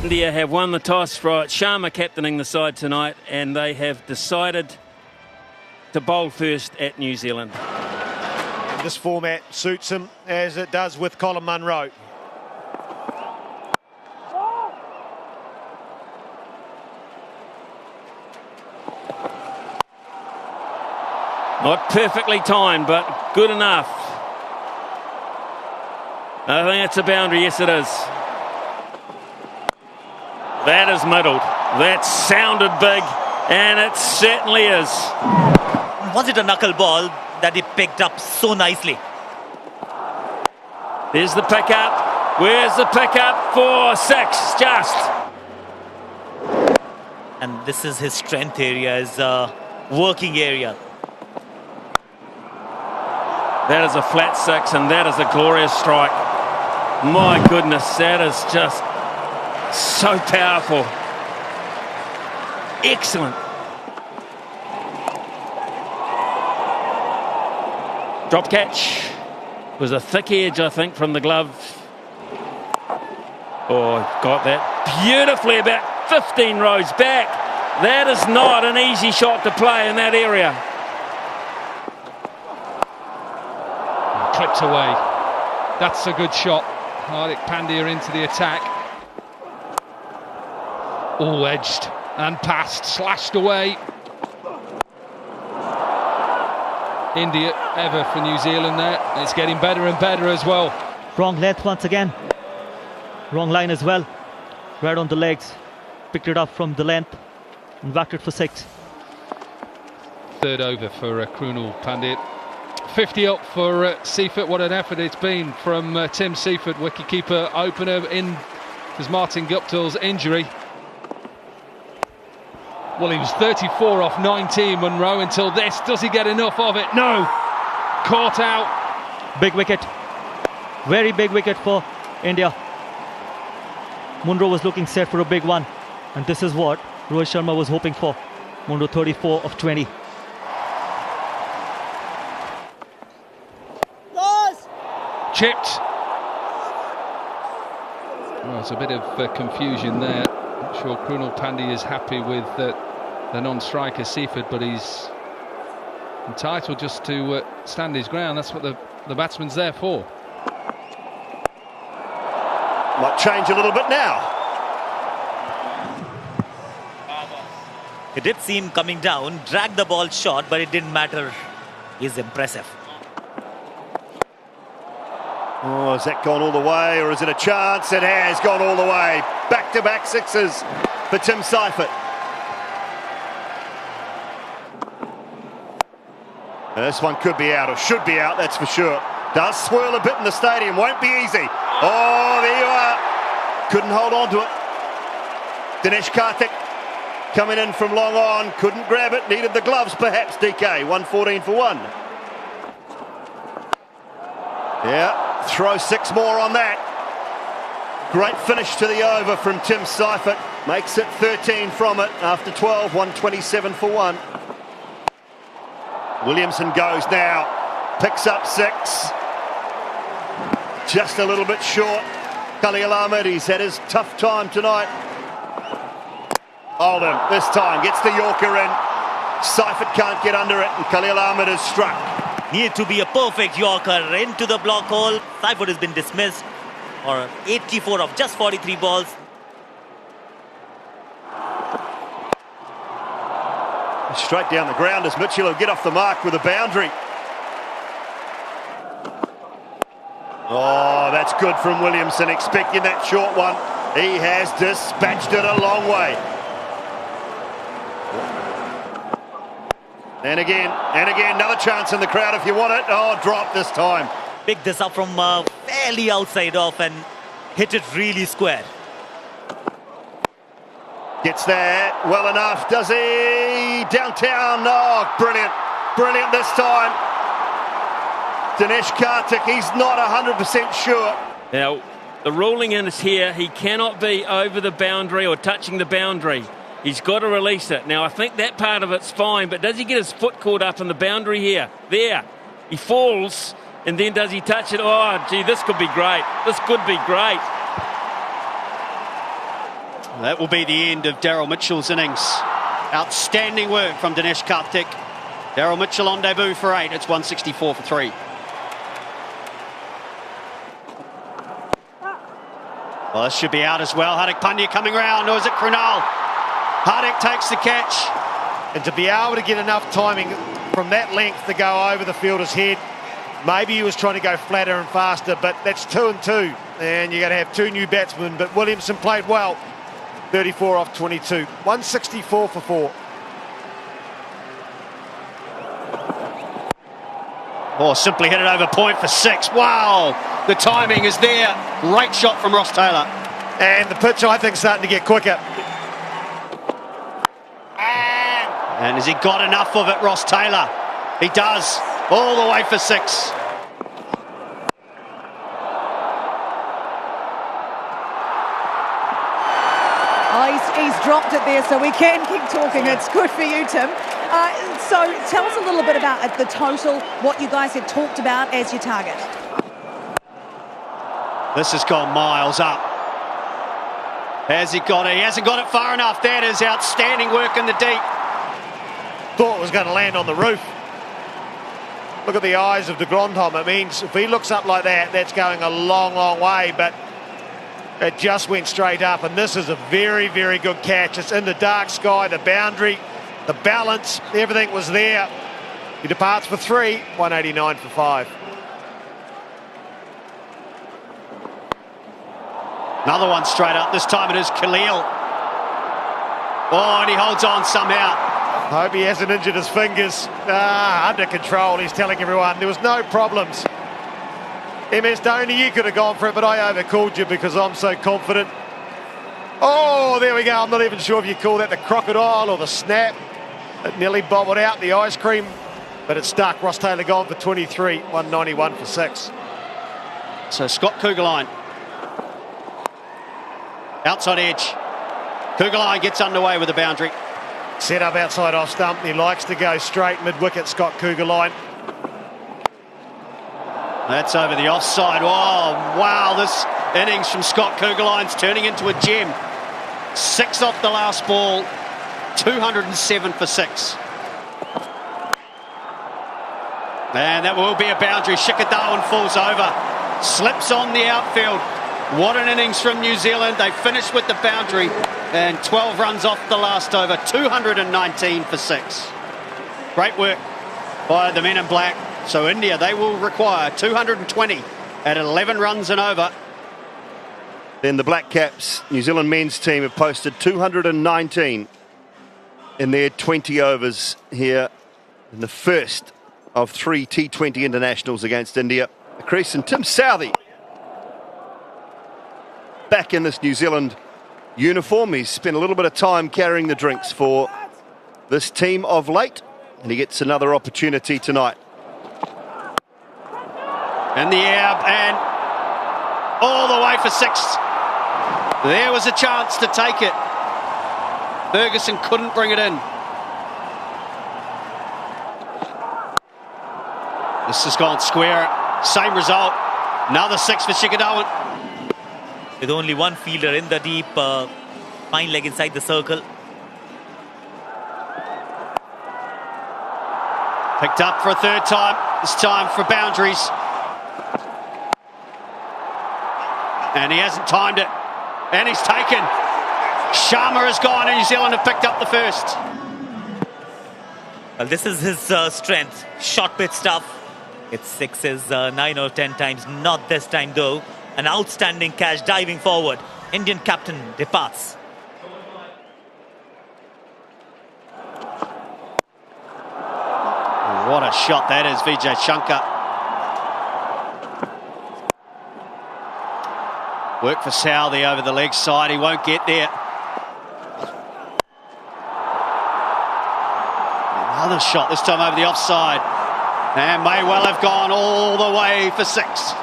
India have won the toss for Sharma captaining the side tonight, and they have decided to bowl first at New Zealand. This format suits him as it does with Colin Munro. Not perfectly timed, but good enough. I think it's a boundary. Yes, it is. That is middled. That sounded big, and it certainly is. Was it a knuckle ball that he picked up so nicely? There's the pickup. Where's the pickup for 6? Just. And this is his strength area, his working area. That is a flat 6, and that is a glorious strike. My goodness, that is just so powerful. Excellent. Drop catch. Was a thick edge, I think, from the glove. Oh, got that beautifully about 15 rows back. That is not an easy shot to play in that area. Clipped away. That's a good shot. Hardik Pandya into the attack. All edged and passed, slashed away. India ever for New Zealand there. It's getting better and better as well. Wrong length once again. Wrong line as well. Right on the legs. Picked it up from the length and whacked it for 6. Third over for Krunal Pandit. 50 up for Seifert. What an effort it's been from Tim Seifert, wicketkeeper opener in as Martin Guptill's injury. Well, he was 34 off 19, Munro, until this. Does he get enough of it? No. Caught out. Big wicket. Very big wicket for India. Munro was looking set for a big one, and this is what Rohit Sharma was hoping for. Munro 34 of 20. Chipped. Well, there's a bit of confusion there. Not sure Krunal Pandya is happy with the non-striker Seifert, but he's entitled just to stand his ground. That's what the batsman's there for. Might change a little bit now. It did seem coming down, dragged the ball short, but it didn't matter. He's impressive. Oh, has that gone all the way, or is it a chance? It has gone all the way. Back-to-back 6s for Tim Seifert. This one could be out, or should be out, that's for sure. Does swirl a bit in the stadium, won't be easy. Oh, there you are. Couldn't hold on to it. Dinesh Karthik coming in from long on, couldn't grab it, needed the gloves perhaps, DK. 114 for 1. Yeah, throw 6 more on that. Great finish to the over from Tim Seifert. Makes it 13 from it after 12, 127 for 1. Williamson goes now, picks up 6. Just a little bit short. Khalil Ahmed, he's had his tough time tonight. Oldham, this time, gets the Yorker in. Seifert can't get under it, and Khalil Ahmed is struck. Needed to be a perfect Yorker into the block hole. Seifert has been dismissed. Or 84 of just 43 balls. Straight down the ground as Mitchell will get off the mark with a boundary. Oh, that's good from Williamson, expecting that short one. He has dispatched it a long way. And again, another chance in the crowd if you want it. Oh, drop this time. Picked this up from fairly outside off and hit it really square. Gets there well enough, does he? Downtown, oh, brilliant. Brilliant this time. Dinesh Karthik, he's not 100% sure. Now, the ruling in is here. He cannot be over the boundary or touching the boundary. He's got to release it. Now, I think that part of it's fine, but does he get his foot caught up in the boundary here? There. He falls, and then does he touch it? Oh, gee, this could be great. This could be great. That will be the end of Daryl Mitchell's innings. Outstanding work from Dinesh Karthik. Daryl Mitchell on debut for 8. It's 164 for 3. Well, this should be out as well. Hardik Pandya coming round, or is it Krunal? Hardik takes the catch. And to be able to get enough timing from that length to go over the fielder's head, maybe he was trying to go flatter and faster, but that's 2 and 2. And you're going to have 2 new batsmen, but Williamson played well. 34 off 22. 164 for 4. Oh, simply hit it over point for 6. Wow, the timing is there. Great shot from Ross Taylor. And the pitch, I think, starting to get quicker. And has he got enough of it, Ross Taylor? He does, all the way for 6. He's dropped it there, so we can keep talking. It's good for you, Tim. So tell us a little bit about the total, what you guys had talked about as your target. This has gone miles up. Has he got it? He hasn't got it far enough. That is outstanding work in the deep. Thought it was going to land on the roof. Look at the eyes of de Grandhomme. It means if he looks up like that, that's going a long, long way, but it just went straight up, and this is a very, very good catch. It's in the dark sky, the boundary, the balance, everything was there. He departs for 3, 189 for 5. Another one straight up. This time it is Khalil. Oh, and he holds on somehow. Hope he hasn't injured his fingers. Under control, he's telling everyone. There was no problems. MS Dhoni, you could have gone for it, but I overcalled you because I'm so confident. Oh, there we go. I'm not even sure if you call that the crocodile or the snap. It nearly bobbled out, the ice cream, but it stuck. Ross Taylor gone for 23, 191 for 6. So Scott Kuggeleijn. Outside edge. Kuggeleijn gets underway with a boundary. Set up outside off stump. He likes to go straight mid-wicket, Scott Kuggeleijn. That's over the offside. Oh, wow, this innings from Scott Kuggeleijn's turning into a gem. 6 off the last ball, 207 for 6. And that will be a boundary. Shikhar Dhawan falls over, slips on the outfield. What an innings from New Zealand. They finished with the boundary and 12 runs off the last over, 219 for 6. Great work by the men in black. So India, they will require 220 at 11 runs and over. Then the Black Caps, New Zealand men's team, have posted 219 in their 20 overs here in the first of 3 T20 internationals against India. The crease, and Tim Southee back in this New Zealand uniform. He's spent a little bit of time carrying the drinks for this team of late, and he gets another opportunity tonight. In the air and all the way for 6. There was a chance to take it. Ferguson couldn't bring it in. This has gone square. Same result. Another 6 for Shikhar Dhawan. With only one fielder in the deep, fine leg inside the circle. Picked up for a third time. This time for boundaries. And he hasn't timed it. And he's taken. Sharma has gone, and New Zealand have picked up the first. Well, this is his strength. Short pitch stuff. It's 6s 9 or 10 times. Not this time, though. An outstanding catch diving forward. Indian captain departs. What a shot that is, Vijay Shankar. Work for Southee over the leg side. He won't get there. Another shot, this time over the offside. And may well have gone all the way for 6.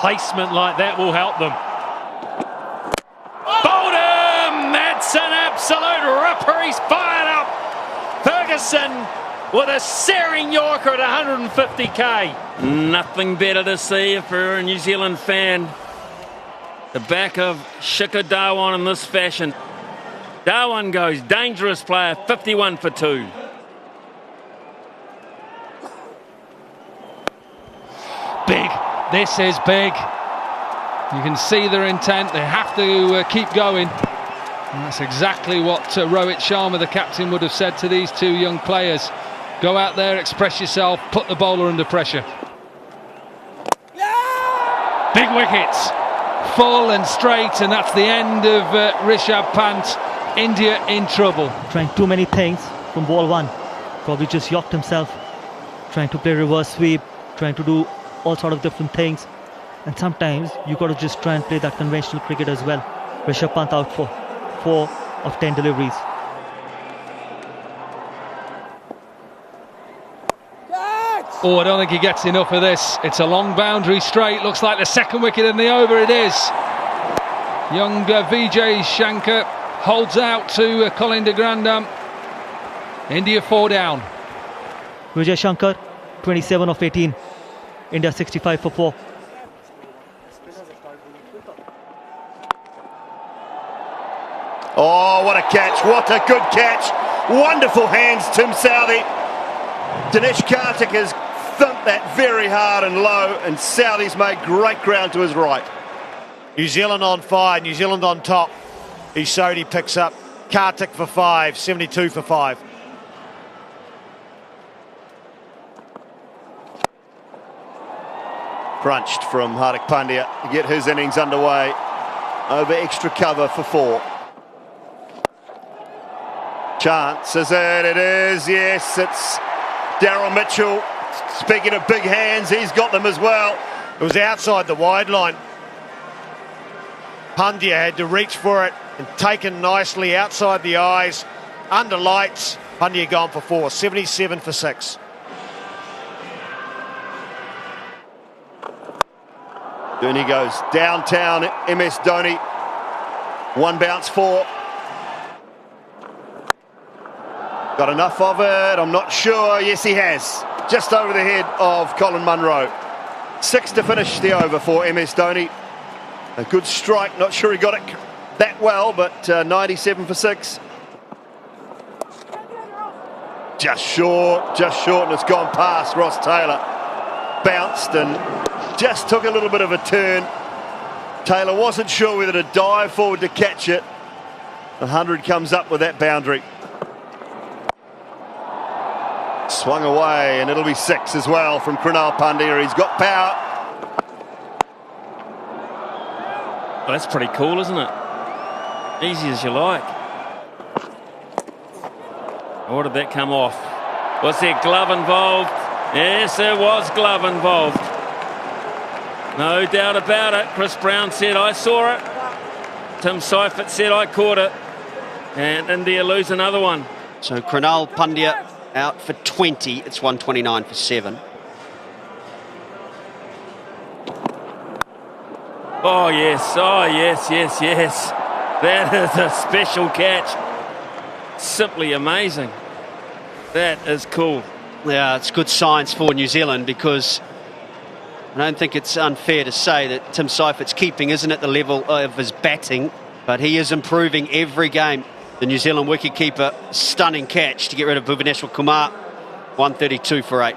Placement like that will help them. Bowled him! That's an absolute ripper. He's fired up. Ferguson with a searing Yorker at 150k. Nothing better to see if you're a New Zealand fan. The back of Shika Dawan in this fashion. Dawan goes, dangerous player, 51 for 2. Big. This is big. You can see their intent. They have to keep going. And that's exactly what Rohit Sharma, the captain, would have said to these two young players. Go out there, express yourself, put the bowler under pressure. Yeah! Big wickets. Full and straight, and that's the end of Rishabh Pant. India in trouble. Trying too many things from ball 1. Probably just yacked himself. Trying to play reverse sweep, trying to do all sort of different things. And sometimes you got to just try and play that conventional cricket as well. Rishabh Pant out for 4 of 10 deliveries. Oh, I don't think he gets enough of this. It's a long boundary straight. Looks like the second wicket in the over. It is. Young Vijay Shankar holds out to Colin de Grandam. India 4 down. Vijay Shankar, 27 of 18. India 65 for 4. Oh, what a catch. What a good catch. Wonderful hands, Tim Southee. Dinesh Karthik has thumped that very hard and low, and Southee's made great ground to his right. New Zealand on fire, New Zealand on top. Sodhi picks up Karthik for 5, 72 for 5. Crunched from Hardik Pandya to get his innings underway over extra cover for 4. Chance, is it? It is, yes, it's Daryl Mitchell. Speaking of big hands, he's got them as well. It was outside the wide line. Pandya had to reach for it and taken nicely outside the eyes, under lights. Pandya gone for 4, 77 for 6. Dhoni goes downtown, MS Dhoni. 1 bounce 4. Got enough of it? I'm not sure. Yes, he has. Just over the head of Colin Munro. 6 to finish the over for MS Dhoni. A good strike. Not sure he got it that well, but 97 for 6. Just short, and it's gone past Ross Taylor. Bounced and just took a little bit of a turn. Taylor wasn't sure whether to dive forward to catch it. 100 comes up with that boundary. Swung away, and it'll be 6 as well from Krunal Pandya. He's got power. Well, that's pretty cool, isn't it? Easy as you like. Or did that come off? Was there glove involved? Yes, there was glove involved. No doubt about it. Chris Brown said, I saw it. Tim Seifert said, I caught it. And India lose another one. So Krunal Pandya out for 20. It's 129 for 7. Oh, yes. Oh, yes. That is a special catch. Simply amazing. That is cool. Yeah, it's good signs for New Zealand, because I don't think it's unfair to say that Tim Seifert's keeping isn't at the level of his batting, but he is improving every game. The New Zealand wicketkeeper, stunning catch to get rid of Bhuvaneshwar Kumar. 132 for 8.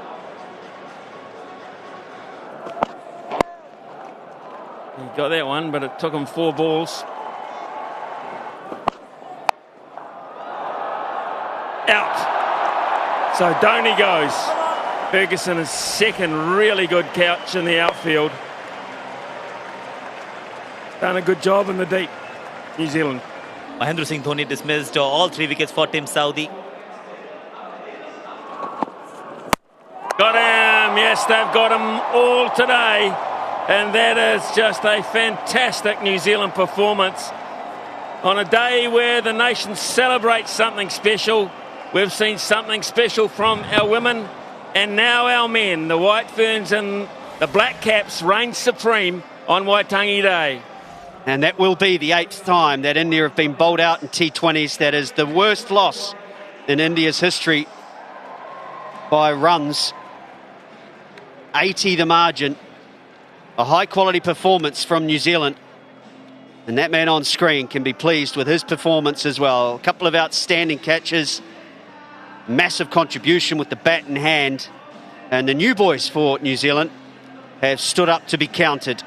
He got that one, but it took him 4 balls. Out. So Dhoni goes. Ferguson is second really good catch in the outfield. Done a good job in the deep. New Zealand. Mahendra Singh Dhoni dismissed all 3 wickets for Tim Southee. Got him. Yes, they've got him all today. And that is just a fantastic New Zealand performance. On a day where the nation celebrates something special, we've seen something special from our women and now our men. The White Ferns and the Black Caps reign supreme on Waitangi Day. And that will be the 8th time that India have been bowled out in T20s. That is the worst loss in India's history. by runs. 80 the margin. A high-quality performance from New Zealand. And that man on screen can be pleased with his performance as well. A couple of outstanding catches. Massive contribution with the bat in hand. And the new boys for New Zealand have stood up to be counted.